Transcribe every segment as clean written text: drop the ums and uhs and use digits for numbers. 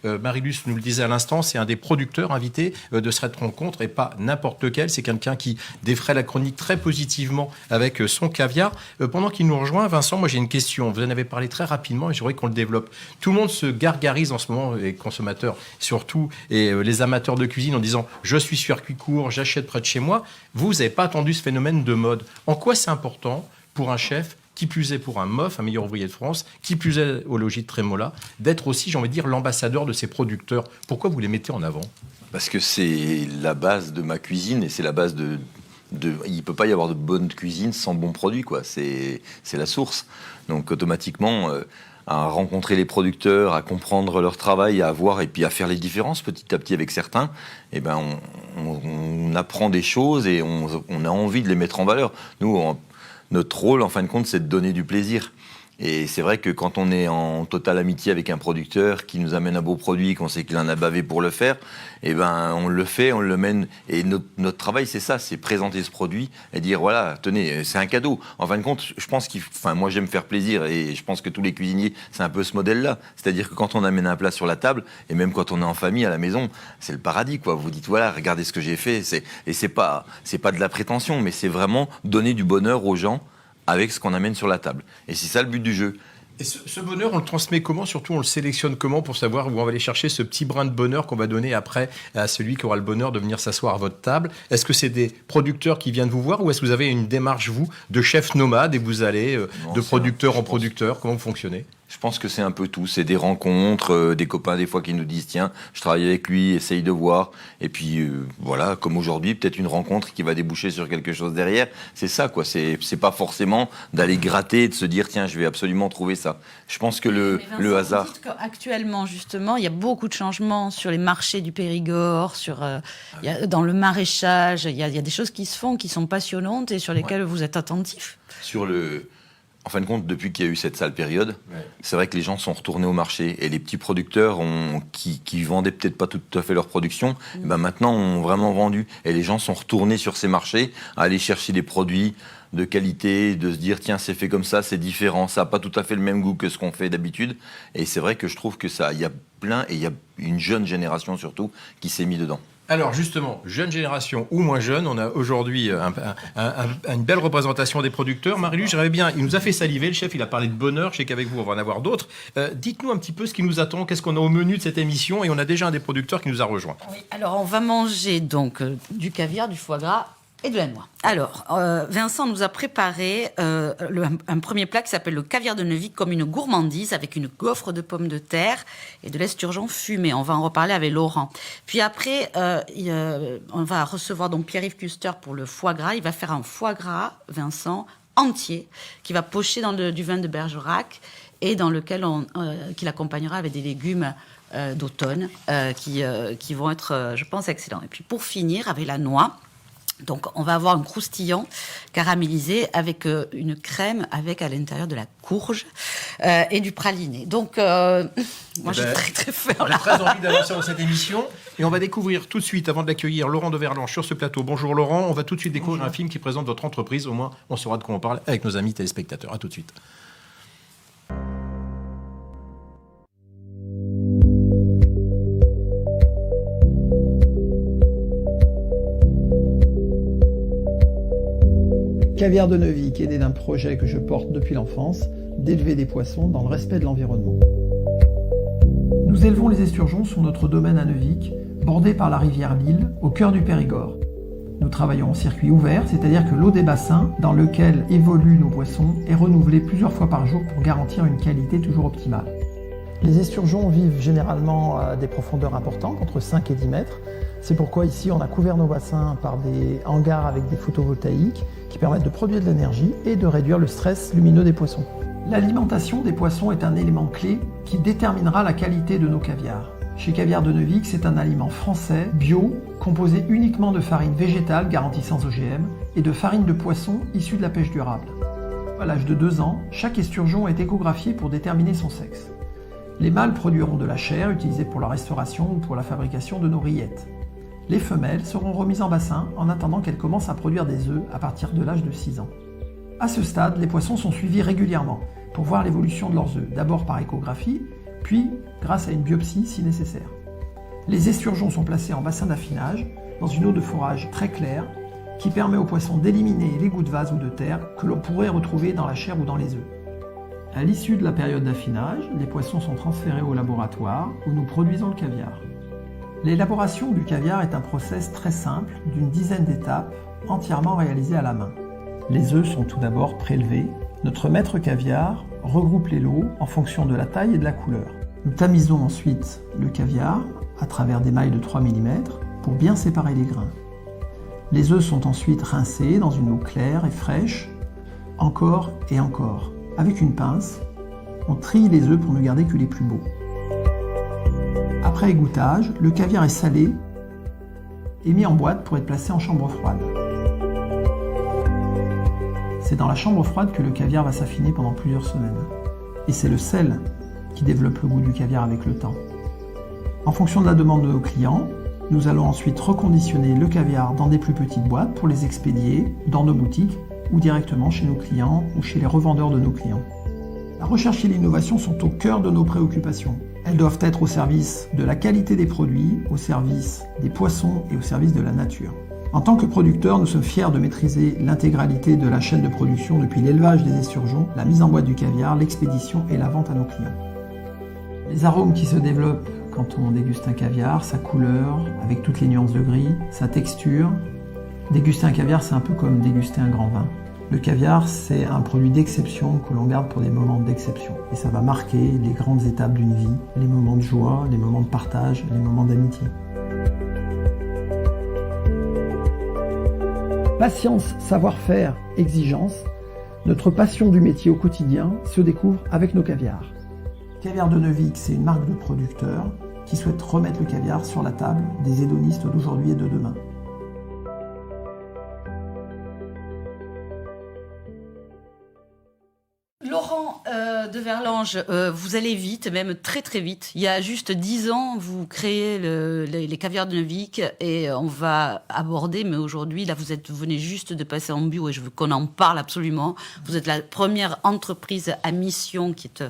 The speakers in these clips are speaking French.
Marie-Luce nous le disait à l'instant, c'est un des producteurs invités de cette rencontre et pas n'importe lequel. C'est quelqu'un qui défraie la chronique très positivement avec son caviar. Pendant qu'il nous rejoint, Vincent, moi j'ai une question. Vous en avez parlé très rapidement et j'aimerais qu'on le développe. Tout le monde se gargarise en ce moment, les consommateurs surtout, et les amateurs de cuisine en disant « je suis circuit court, j'achète près de chez moi ». Vous n'avez pas attendu ce phénomène de mode. En quoi c'est important pour un chef, qui plus est pour un MOF, un meilleur ouvrier de France, qui plus est au logis de Trémola, d'être aussi, j'ai envie de dire, l'ambassadeur de ses producteurs? Pourquoi vous les mettez en avant? Parce que c'est la base de ma cuisine et c'est la base il ne peut pas y avoir de bonne cuisine sans bons produits, quoi. C'est la source. Donc automatiquement, à rencontrer les producteurs, à comprendre leur travail, à voir et puis à faire les différences petit à petit avec certains, eh ben on apprend des choses et on a envie de les mettre en valeur. Nous, notre rôle, en fin de compte, c'est de donner du plaisir. Et c'est vrai que quand on est en totale amitié avec un producteur qui nous amène un beau produit, qu'on sait qu'il en a bavé pour le faire, eh ben on le fait, on le mène. Et notre travail, c'est ça, c'est présenter ce produit et dire voilà, tenez, c'est un cadeau. En fin de compte, je pense moi j'aime faire plaisir et je pense que tous les cuisiniers, c'est un peu ce modèle-là. C'est-à-dire que quand on amène un plat sur la table et même quand on est en famille à la maison, c'est le paradis, quoi. Vous dites voilà, regardez ce que j'ai fait. Et c'est pas de la prétention, mais c'est vraiment donner du bonheur aux gens avec ce qu'on amène sur la table. Et c'est ça le but du jeu. Et ce bonheur, on le transmet comment? Surtout, on le sélectionne comment pour savoir où on va aller chercher ce petit brin de bonheur qu'on va donner après à celui qui aura le bonheur de venir s'asseoir à votre table? Est-ce que c'est des producteurs qui viennent vous voir ou est-ce que vous avez une démarche, vous, de chef nomade et vous allez de producteur en producteur? Comment vous fonctionnez? Je pense que c'est un peu tout. C'est des rencontres, des copains des fois qui nous disent tiens, je travaille avec lui, essaye de voir. Et puis voilà, comme aujourd'hui, peut-être une rencontre qui va déboucher sur quelque chose derrière. C'est ça, quoi. C'est pas forcément d'aller gratter et de se dire tiens, je vais absolument trouver ça. Je pense que le hasard. Actuellement, justement, il y a beaucoup de changements sur les marchés du Périgord, dans le maraîchage. Il y a des choses qui se font, qui sont passionnantes et sur lesquelles vous êtes attentifs. En fin de compte, depuis qu'il y a eu cette sale période, c'est vrai que les gens sont retournés au marché et les petits producteurs qui vendaient peut-être pas tout à fait leur production, ben maintenant ont vraiment vendu. Et les gens sont retournés sur ces marchés à aller chercher des produits de qualité, de se dire tiens, c'est fait comme ça, c'est différent, ça n'a pas tout à fait le même goût que ce qu'on fait d'habitude. Et c'est vrai que je trouve que ça, il y a plein, et il y a une jeune génération surtout qui s'est mis dedans. Alors justement, jeune génération ou moins jeune, on a aujourd'hui une belle représentation des producteurs. Marie-Luce, j'aimerais bien, il nous a fait saliver, le chef, il a parlé de bonheur, je sais qu'avec vous on va en avoir d'autres. Dites-nous un petit peu ce qui nous attend, qu'est-ce qu'on a au menu de cette émission, et on a déjà un des producteurs qui nous a rejoints. Oui, alors on va manger donc du caviar, du foie gras et de la noix. Alors, Vincent nous a préparé un premier plat qui s'appelle le caviar de Neuvic comme une gourmandise avec une gaufre de pommes de terre et de l'esturgeon fumé. On va en reparler avec Laurent. Puis après, on va recevoir donc Pierre-Yves Custer pour le foie gras. Il va faire un foie gras, Vincent, entier, qui va pocher dans du vin de Bergerac et dans lequel qu'il accompagnera avec des légumes d'automne qui vont être, je pense, excellents. Et puis pour finir, avec la noix. Donc, on va avoir un croustillant caramélisé avec une crème avec à l'intérieur de la courge et du praliné. Donc, moi, j'ai très, très faim. On a très envie d'avancer dans cette émission. Et on va découvrir tout de suite, avant de l'accueillir, Laurent de Verlange sur ce plateau. Bonjour Laurent, on va tout de suite découvrir un film qui présente votre entreprise. Au moins, on saura de quoi on parle avec nos amis téléspectateurs. À tout de suite. Caviar de Neuvic est né d'un projet que je porte depuis l'enfance, d'élever des poissons dans le respect de l'environnement. Nous élevons les esturgeons sur notre domaine à Neuvic, bordé par la rivière Lille, au cœur du Périgord. Nous travaillons en circuit ouvert, c'est-à-dire que l'eau des bassins dans lequel évoluent nos poissons est renouvelée plusieurs fois par jour pour garantir une qualité toujours optimale. Les esturgeons vivent généralement à des profondeurs importantes, entre 5 et 10 mètres. C'est pourquoi ici on a couvert nos bassins par des hangars avec des photovoltaïques qui permettent de produire de l'énergie et de réduire le stress lumineux des poissons. L'alimentation des poissons est un élément clé qui déterminera la qualité de nos caviars. Chez Caviar de Neuvic, c'est un aliment français, bio, composé uniquement de farine végétale garantie sans OGM et de farine de poisson issue de la pêche durable. À l'âge de 2 ans, chaque esturgeon est échographié pour déterminer son sexe. Les mâles produiront de la chair utilisée pour la restauration ou pour la fabrication de nos rillettes. Les femelles seront remises en bassin en attendant qu'elles commencent à produire des œufs à partir de l'âge de 6 ans. À ce stade, les poissons sont suivis régulièrement pour voir l'évolution de leurs œufs, d'abord par échographie, puis grâce à une biopsie si nécessaire. Les esturgeons sont placés en bassin d'affinage, dans une eau de forage très claire, qui permet aux poissons d'éliminer les gouttes de vase ou de terre que l'on pourrait retrouver dans la chair ou dans les œufs. À l'issue de la période d'affinage, les poissons sont transférés au laboratoire où nous produisons le caviar. L'élaboration du caviar est un process très simple d'une dizaine d'étapes, entièrement réalisé à la main. Les œufs sont tout d'abord prélevés. Notre maître caviar regroupe les lots en fonction de la taille et de la couleur. Nous tamisons ensuite le caviar à travers des mailles de 3 mm pour bien séparer les grains. Les œufs sont ensuite rincés dans une eau claire et fraîche, encore et encore. Avec une pince, on trie les œufs pour ne garder que les plus beaux. Après égouttage, le caviar est salé et mis en boîte pour être placé en chambre froide. C'est dans la chambre froide que le caviar va s'affiner pendant plusieurs semaines. Et c'est le sel qui développe le goût du caviar avec le temps. En fonction de la demande de nos clients, nous allons ensuite reconditionner le caviar dans des plus petites boîtes pour les expédier dans nos boutiques ou directement chez nos clients ou chez les revendeurs de nos clients. La recherche et l'innovation sont au cœur de nos préoccupations. Elles doivent être au service de la qualité des produits, au service des poissons et au service de la nature. En tant que producteurs, nous sommes fiers de maîtriser l'intégralité de la chaîne de production depuis l'élevage des esturgeons, la mise en boîte du caviar, l'expédition et la vente à nos clients. Les arômes qui se développent quand on déguste un caviar, sa couleur, avec toutes les nuances de gris, sa texture. Déguster un caviar, c'est un peu comme déguster un grand vin. Le caviar, c'est un produit d'exception que l'on garde pour des moments d'exception. Et ça va marquer les grandes étapes d'une vie, les moments de joie, les moments de partage, les moments d'amitié. Patience, savoir-faire, exigence, notre passion du métier au quotidien se découvre avec nos caviars. Caviar de Neuvic, c'est une marque de producteurs qui souhaite remettre le caviar sur la table des hédonistes d'aujourd'hui et de demain. Laurent de Verlange, vous allez vite, même très très vite. Il y a juste 10 ans, vous créez les caviars de Neuvic et on va aborder, mais aujourd'hui, là, vous venez juste de passer en bio et je veux qu'on en parle absolument. Vous êtes la première entreprise à mission qui est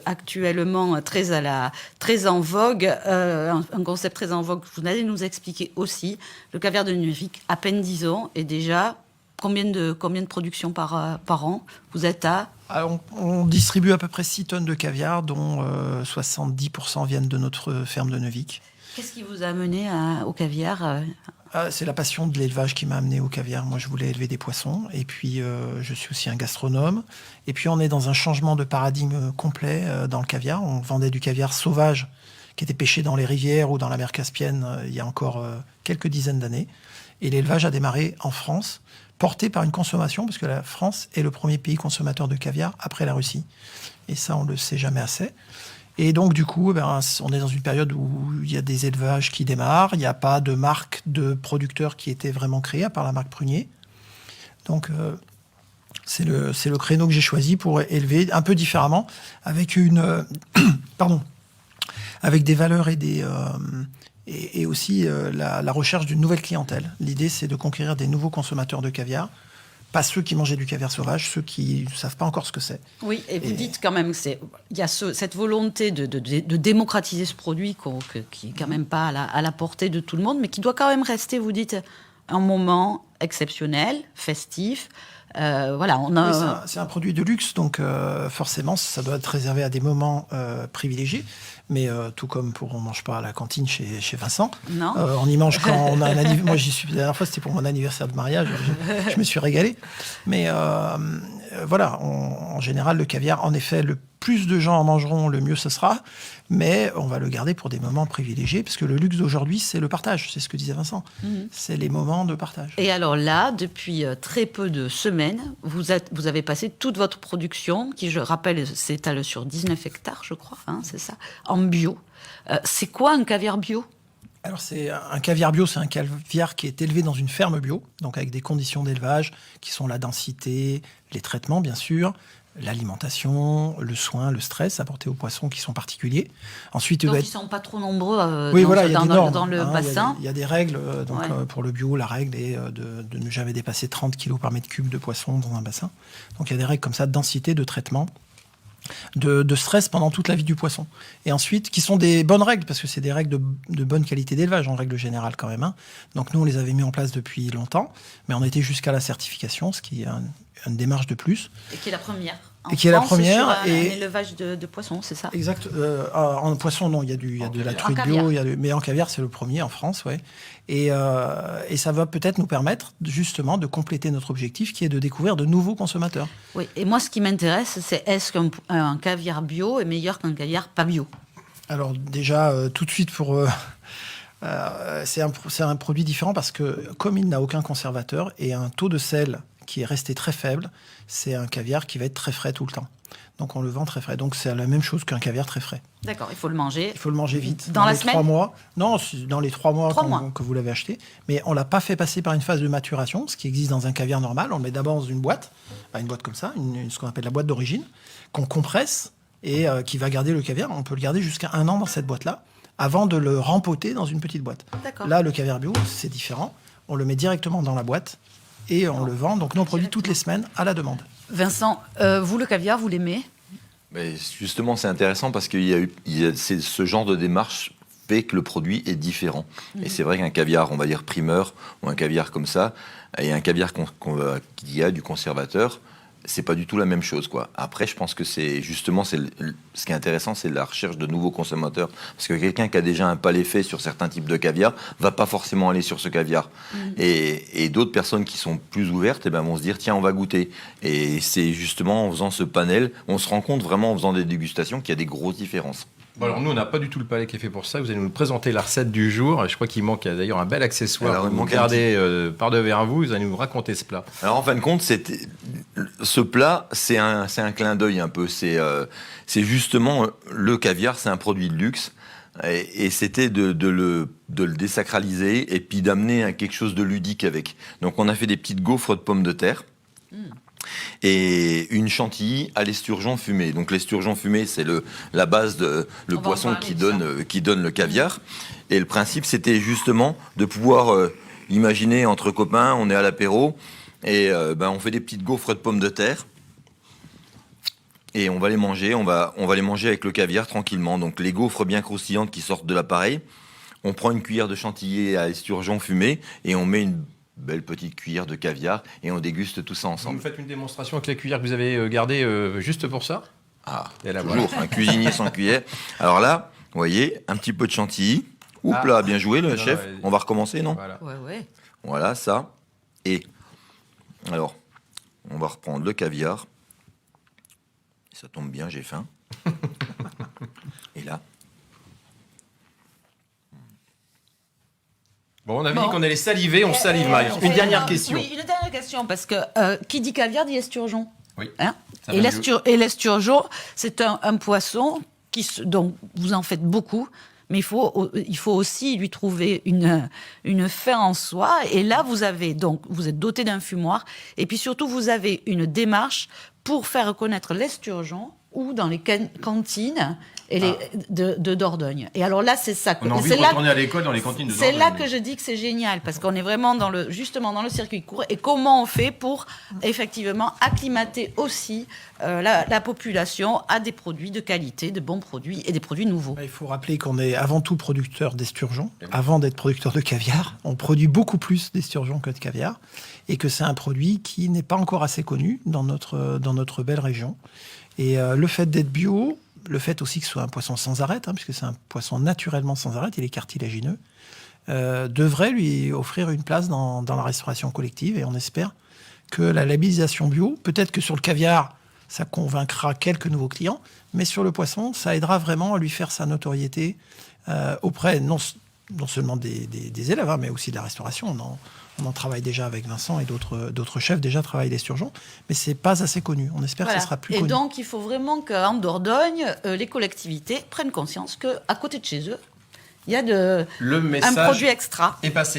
actuellement très en vogue, un concept très en vogue. Vous allez nous expliquer aussi. Le caviar de Neuvic, à peine 10 ans, et déjà, combien de productions par an vous êtes à? Alors, on distribue à peu près 6 tonnes de caviar, dont 70% viennent de notre ferme de Neuvic. Qu'est-ce qui vous a amené au caviar? C'est la passion de l'élevage qui m'a amené au caviar. Moi, je voulais élever des poissons. Et puis, je suis aussi un gastronome. Et puis, on est dans un changement de paradigme complet dans le caviar. On vendait du caviar sauvage qui était pêché dans les rivières ou dans la mer Caspienne il y a encore quelques dizaines d'années. Et l'élevage a démarré en France, porté par une consommation, parce que la France est le premier pays consommateur de caviar après la Russie. Et ça, on ne le sait jamais assez. Et donc, du coup, on est dans une période où il y a des élevages qui démarrent. Il n'y a pas de marque de producteurs qui était vraiment créée, à part la marque Prunier. Donc, c'est le créneau que j'ai choisi pour élever un peu différemment, avec avec des valeurs et aussi la recherche d'une nouvelle clientèle. L'idée, c'est de conquérir des nouveaux consommateurs de caviar, pas ceux qui mangeaient du caviar sauvage, ceux qui ne savent pas encore ce que c'est. Oui, et vous dites quand même qu'il y a cette volonté de démocratiser ce produit qui n'est quand même pas à la portée de tout le monde, mais qui doit quand même rester, vous dites, un moment exceptionnel, festif. Voilà, c'est un produit de luxe, donc forcément, ça doit être réservé à des moments privilégiés. Mais tout comme on mange pas à la cantine chez Vincent. Non. On y mange quand on a un anniversaire. Moi, j'y suis la dernière fois, c'était pour mon anniversaire de mariage. Je me suis régalé. Mais voilà, en général, le caviar, en effet, le plus de gens en mangeront, le mieux ce sera. Mais on va le garder pour des moments privilégiés, parce que le luxe d'aujourd'hui, c'est le partage. C'est ce que disait Vincent. C'est les moments de partage. Et alors là, depuis très peu de semaines, vous avez passé toute votre production, qui, je rappelle, s'étale sur 19 hectares, je crois, hein, c'est ça, en bio. C'est quoi un caviar bio ? Alors, un caviar bio, c'est un caviar qui est élevé dans une ferme bio, donc avec des conditions d'élevage qui sont la densité, les traitements, bien sûr, l'alimentation, le soin, le stress apporté aux poissons qui sont particuliers. Ensuite, donc, ils ne sont pas trop nombreux dans le bassin. Il y a des règles. Pour le bio, la règle est de ne jamais dépasser 30 kg par mètre cube de poisson dans un bassin. Donc, il y a des règles comme ça de densité, de traitement. de stress pendant toute la vie du poisson. Et ensuite, qui sont des bonnes règles, parce que c'est des règles de bonne qualité d'élevage en règle générale quand même. Hein. Donc nous, on les avait mis en place depuis longtemps, mais on était jusqu'à la certification, ce qui est une démarche de plus. Et qui est la première. Et qui est la première. Sur un élevage de poissons, c'est ça? Exact. En poisson, non, il y a de la truite bio, mais en caviar, c'est le premier en France, ouais. Et ça va peut-être nous permettre justement de compléter notre objectif, qui est de découvrir de nouveaux consommateurs. Oui. Et moi, ce qui m'intéresse, c'est est-ce qu'un caviar bio est meilleur qu'un caviar pas bio? Alors déjà, tout de suite c'est un produit différent parce que comme il n'a aucun conservateur et un taux de sel qui est resté très faible, c'est un caviar qui va être très frais tout le temps. Donc on le vend très frais. Donc c'est la même chose qu'un caviar très frais. D'accord, il faut le manger. Il faut le manger vite. Dans la les semaine 3 mois. Non, dans les 3 mois, 3 mois que vous l'avez acheté. Mais on ne l'a pas fait passer par une phase de maturation, ce qui existe dans un caviar normal. On le met d'abord dans une boîte, une boîte comme ça, ce qu'on appelle la boîte d'origine, qu'on compresse et qui va garder le caviar. On peut le garder jusqu'à 1 an dans cette boîte-là, avant de le rempoter dans une petite boîte. D'accord. Là, le caviar bio, c'est différent. On le met directement dans la boîte et on le vend. Donc nous, on produit toutes les semaines à la demande. Vincent, vous, le caviar, vous l'aimez? Mais justement, c'est intéressant parce que c'est ce genre de démarche fait que le produit est différent. Et c'est vrai qu'un caviar, on va dire primeur, ou un caviar comme ça, et un caviar qui a du conservateur, c'est pas du tout la même chose, quoi. Après, je pense que c'est justement, ce qui est intéressant, c'est la recherche de nouveaux consommateurs. Parce que quelqu'un qui a déjà un palais fait sur certains types de caviar va pas forcément aller sur ce caviar. Et d'autres personnes qui sont plus ouvertes, eh ben, vont se dire, tiens, on va goûter. Et c'est justement en faisant ce panel, on se rend compte vraiment en faisant des dégustations qu'il y a des grosses différences. Bon, alors nous, on n'a pas du tout le palais qui est fait pour ça. Vous allez nous présenter la recette du jour. Je crois qu'il manque d'ailleurs un bel accessoire. Alors, vous gardez par devers vous. Vous allez nous raconter ce plat. Alors en fin de compte, ce plat, c'est un clin d'œil un peu. C'est justement le caviar, c'est un produit de luxe. Et c'était de le désacraliser et puis d'amener quelque chose de ludique avec. Donc on a fait des petites gaufres de pommes de terre. Et une chantilly à l'esturgeon fumé. Donc l'esturgeon fumé, c'est la base le poisson qui donne le caviar. Et le principe, c'était justement de pouvoir imaginer entre copains, on est à l'apéro, et on fait des petites gaufres de pommes de terre. Et on va les manger, on va les manger avec le caviar tranquillement. Donc les gaufres bien croustillantes qui sortent de l'appareil. On prend une cuillère de chantilly à esturgeon fumé et on met une belle petite cuillère de caviar et on déguste tout ça Vous ensemble. me faites une démonstration avec la cuillère que vous avez gardée juste pour ça? Ah, et là, toujours, voilà. Un cuisinier sans cuillère. Alors là, vous voyez, un petit peu de chantilly. Oups là, bien joué le chef. On va recommencer, non? Voilà. Ouais. Voilà, ça. Et alors, on va reprendre le caviar. Ça tombe bien, j'ai faim. Et là. Bon, on avait dit qu'on allait saliver, on salive, Marie. Une dernière question. Oui, une dernière question, parce que qui dit caviar dit esturgeon. Oui. Hein? Ça Et va l'esturgeon, c'est un poisson dont vous en faites beaucoup, mais il faut aussi lui trouver une fin en soi. Et là, vous êtes doté d'un fumoir, et puis surtout, vous avez une démarche pour faire connaître l'esturgeon ou dans les cantines de Dordogne. Et alors là, c'est ça. On a envie de retourner à l'école dans les cantines de Dordogne. C'est là que je dis que c'est génial, parce qu'on est vraiment justement dans le circuit court. Et comment on fait pour effectivement acclimater aussi la population à des produits de qualité, de bons produits et des produits nouveaux. Il faut rappeler qu'on est avant tout producteur d'esturgeon. Avant d'être producteur de caviar, on produit beaucoup plus d'esturgeon que de caviar. Et que c'est un produit qui n'est pas encore assez connu dans notre belle région. Et le fait d'être bio, le fait aussi que ce soit un poisson sans arête, puisque c'est un poisson naturellement sans arête, il est cartilagineux, devrait lui offrir une place dans la restauration collective. Et on espère que la labellisation bio, peut-être que sur le caviar, ça convaincra quelques nouveaux clients, mais sur le poisson, ça aidera vraiment à lui faire sa notoriété auprès non seulement des élèves, mais aussi de la restauration. On en travaille déjà avec Vincent et d'autres chefs déjà travaillent l'esturgeon, mais c'est pas assez connu. On espère que ça sera plus connu. Et donc, il faut vraiment qu'en Dordogne, les collectivités prennent conscience qu'à côté de chez eux, il y a un produit extra. est passé.